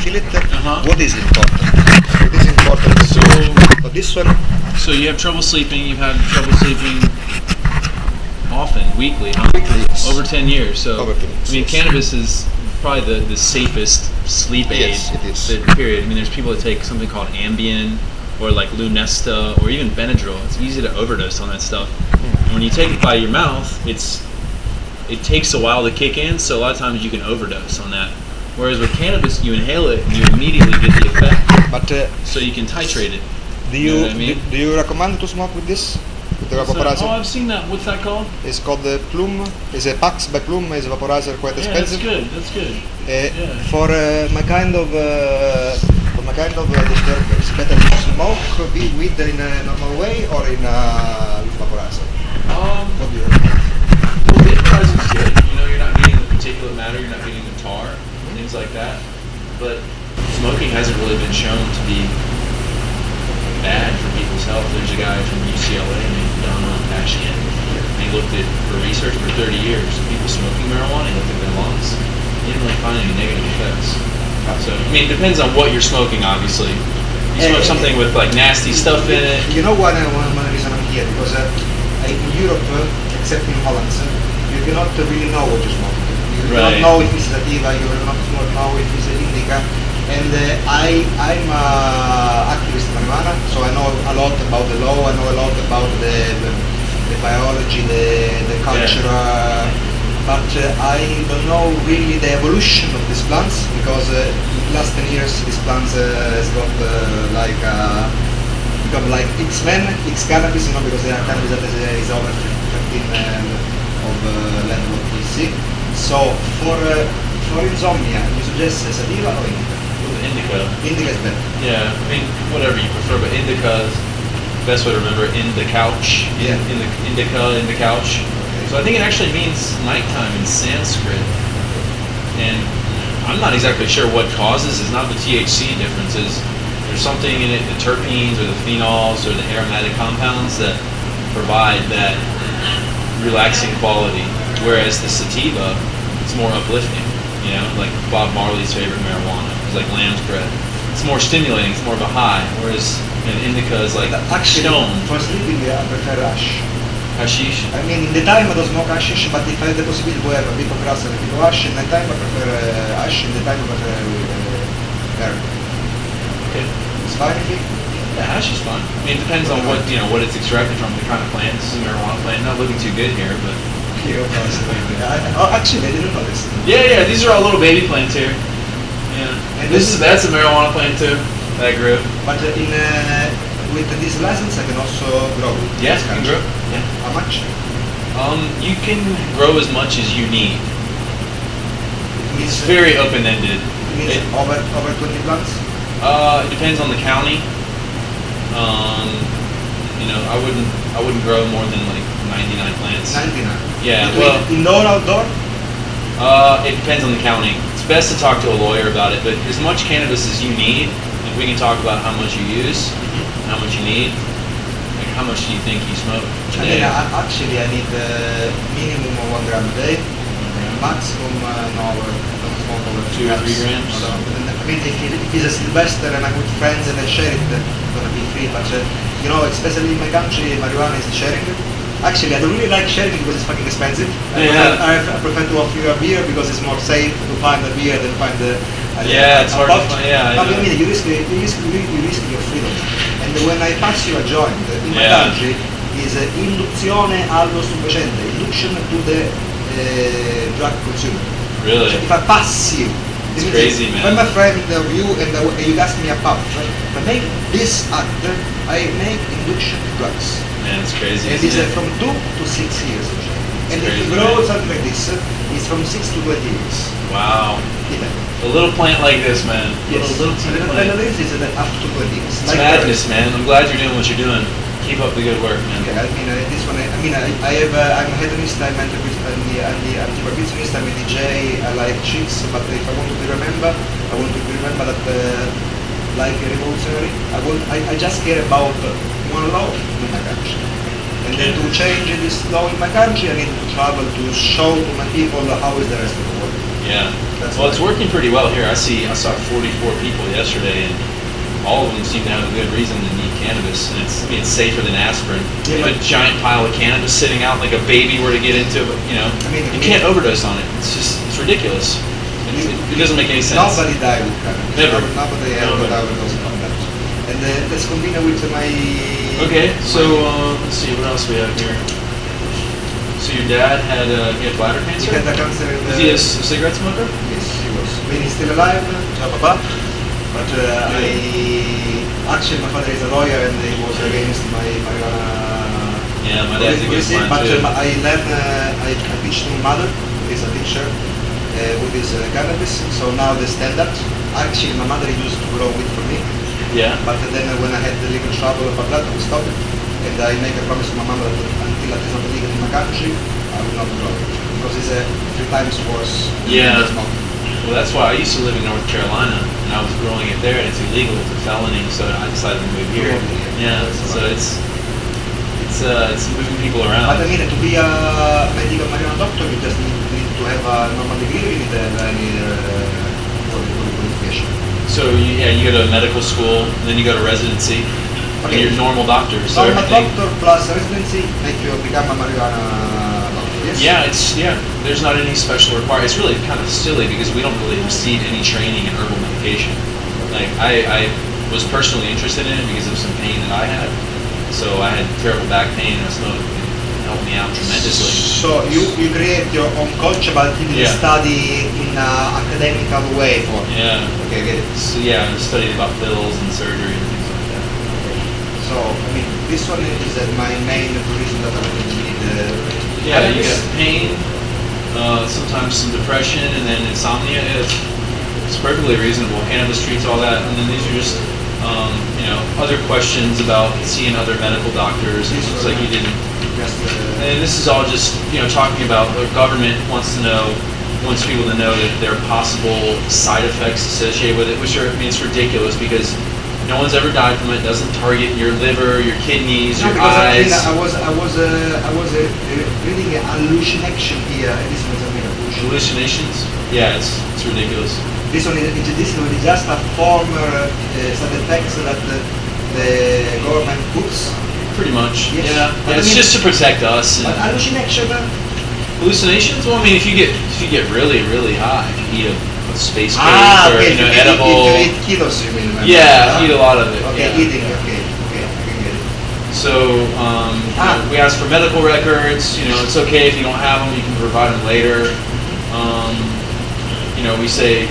feel it. What is important? What is important? So this one. So you have trouble sleeping. You've had trouble sleeping often, weekly, Yes. over 10 years. So Over 10 years, I mean, yes. cannabis is probably the safest sleep aid. Yes, it is. Period. I mean, there's people that take something called Ambien or like Lunesta or even Benadryl. It's easy to overdose on that stuff. And when you take it by your mouth, it takes a while to kick in. So a lot of times you can overdose on that. Whereas with cannabis, you inhale it and you immediately get the effect. But So you can titrate it. do You know you what I mean? do you recommend to smoke with this? With the vaporizer? Oh, I've seen that. What's that called? It's called the Plume. It's a Pax by Plume. It's a vaporizer quite Yeah, that's expensive. good. That's good. For my kind of disturbance, it's better to smoke weed in a normal way or in a vaporizer. What do you recommend? Well, vaporizer is good. You know, you're not getting the particulate matter. You're not getting the tar, things like that. But smoking hasn't really been shown to be bad for people's health. There's a guy from UCLA named Donald Ashkin. He looked at for research for 30 years. People smoking marijuana. He looked at their lungs. He didn't really find any negative effects. So I mean, it depends on what you're smoking. Obviously, you smoke something with like nasty stuff in it. You know what? One reason I'm here because in Europe, except in Holland, you cannot really know what you smoke. You Right. don't know if it's sativa. You will not know if it's indica. And I'm activist in marijuana, so I know a lot about the law. I know a lot about the biology, the culture. But I don't know really the evolution of these plants because in the last 10 years these plants has got become like X-Men, X-Cannabis, because cannabis is over 13 of level of THC. So for insomnia, you suggest sativa or indica? Indica. Indica is better. Yeah, I mean, whatever you prefer, but indica is the best way to remember. In the couch. Yeah. Indica, in the couch. So I think it actually means nighttime in Sanskrit. And I'm not exactly sure what causes. It's not the THC differences. There's something in it, the terpenes or the phenols or the aromatic compounds that provide that relaxing quality. Whereas the sativa, it's more uplifting. You know, like Bob Marley's favorite marijuana. It's like lamb's bread. It's more stimulating. It's more of a high. Whereas indica is like Actually, stone. for sleeping I prefer hash. Hashish. I mean, in the time I don't smoke hashish, but if I have the possibility to have a bit of grass and a bit of hash, in the time I prefer hash, in the time I prefer herb. Okay. It's fine if you... Yeah, hash is fine. I mean, it depends on what what it's extracted from, the kind of plant. This is a marijuana plant. Not looking too good here, but actually, I didn't know this. yeah, these are all little baby plants here. Yeah, and that's a marijuana plant too that I grew. But with this license, I can also grow. Yeah, you can grow. Yeah. How much? You can grow as much as you need. It's very open-ended. It means over 20 plants. It depends on the county. You know, I wouldn't grow more than like 99 plants. 99. Yeah, Between well, indoor, outdoor. It depends on the county. It's best to talk to a lawyer about it. But as much cannabis as you need, if we can talk about how much you use, how much you need, like how much do you think you smoke a I mean, day? actually, I need minimum of 1 gram a day. Maximum, no, don't smoke over 2 or 3 grams. I mean, if it's a Sylvester and I'm with friends and I share it, it's gonna be free. But you know, especially in my country, marijuana is sharing. Actually, I don't really like sharing because it's fucking expensive. I prefer to offer you a beer because it's more safe to find a beer than find the. It's hard to find. Yeah, I mean, you risk your freedom. And when I pass you a joint in my country, is induzione allo stupefacente, induction to the drug consumer. Really? If I pass you, it's crazy, man. When my friend of you and you ask me about, if I make this act, I make induction to drugs. Man, it's crazy. And it's from 2 to 6 years. And if you grow something like this, it's from 6 to 20 years. Wow. Yeah. A little plant like this, man. Yes. A little teeny And plant. this is up to 20 years. It's madness, man. I'm glad you're doing what you're doing. Keep up the good work, man. Okay, I mean, this one. I'm a hedonist. I'm anti-prohibitionist. I'm a DJ. I like chicks, but if I want to be remembered, I want to be remembered that like a revolutionary. I just care about one law in my country. And then to change this law in my country, I need to travel to show to my people how is the rest of the world. Yeah. Well, it's working pretty well here. I saw 44 people yesterday, and all of them seem to have a good reason to need cannabis. And it's safer than aspirin. You have a giant pile of cannabis sitting out like a baby were to get into, but you can't overdose on it. It's ridiculous. It doesn't make any sense. Nobody died with cannabis. Never. Nobody ever died with cannabis. And let's continue with my... Okay, so let's see, what else we have here? So your dad had he had bladder cancer? He had a cancer in Was he a cigarette smoker? Yes, he was. When he's still alive, ciao papa. But actually my father is a lawyer and he was against my marijuana. Yeah, my dad's against mine but too. I learned, I teach my mother, who is a teacher, with this cannabis. So now the standard. Actually my mother used to grow it for me. Yeah. But then when I had the legal trouble about that, we stopped it. And I make a promise to my mom that until it is not legal in my country, I will not grow it. Because it's 3 times worse Yeah. than smoking. Well, that's why I used to live in North Carolina, and I was growing it there, and it's illegal, it's a felony, so I decided to move here. Yeah, so it's moving people around. But I mean, to be a medical marijuana doctor, you just need to have a normal degree, you need to have any qualification. So you go to medical school, and then you go to residency, and Okay. you're a normal doctor. So Normal everything. doctor plus residency make you become a marijuana doctor, yes? Yeah, there's not any special requirement. It's really kind of silly because we don't really receive any training in herbal medication. Like I was personally interested in it because of some pain that I had. So I had terrible back pain and smoke helped me out tremendously. So you create your own culture, but you didn't Yeah. study in an academical way for it. Yeah. Okay, get it. So yeah, I studied about pills and surgery and things like that. So, I mean, this one is my main reason that I need Yeah, you cannabis. get pain, sometimes some depression, and then insomnia. It's perfectly reasonable. Cannabis treats all that, and then these are just other questions about seeing other medical doctors. It looks like you didn't. Just, And this is all just talking about the government wants people to know that there are possible side effects associated with it, which are it's ridiculous because no one's ever died from it. It doesn't target your liver, your kidneys, no, your because eyes. I was reading a hallucination here, and this one is a mega push. Hallucinations? Yeah, it's ridiculous. This one is just a former side effects that the government puts. Pretty much. Yes. Yeah. But It's just to protect us. But And hallucination, hallucinations? Well, I mean, if you get really, really high, if you eat a space cake or okay, edible. you eat kilos, you mean? Yeah, eat a lot of it. Okay, yeah. eating, okay, I can get it. So we ask for medical records. It's okay if you don't have them. You can provide them later. We say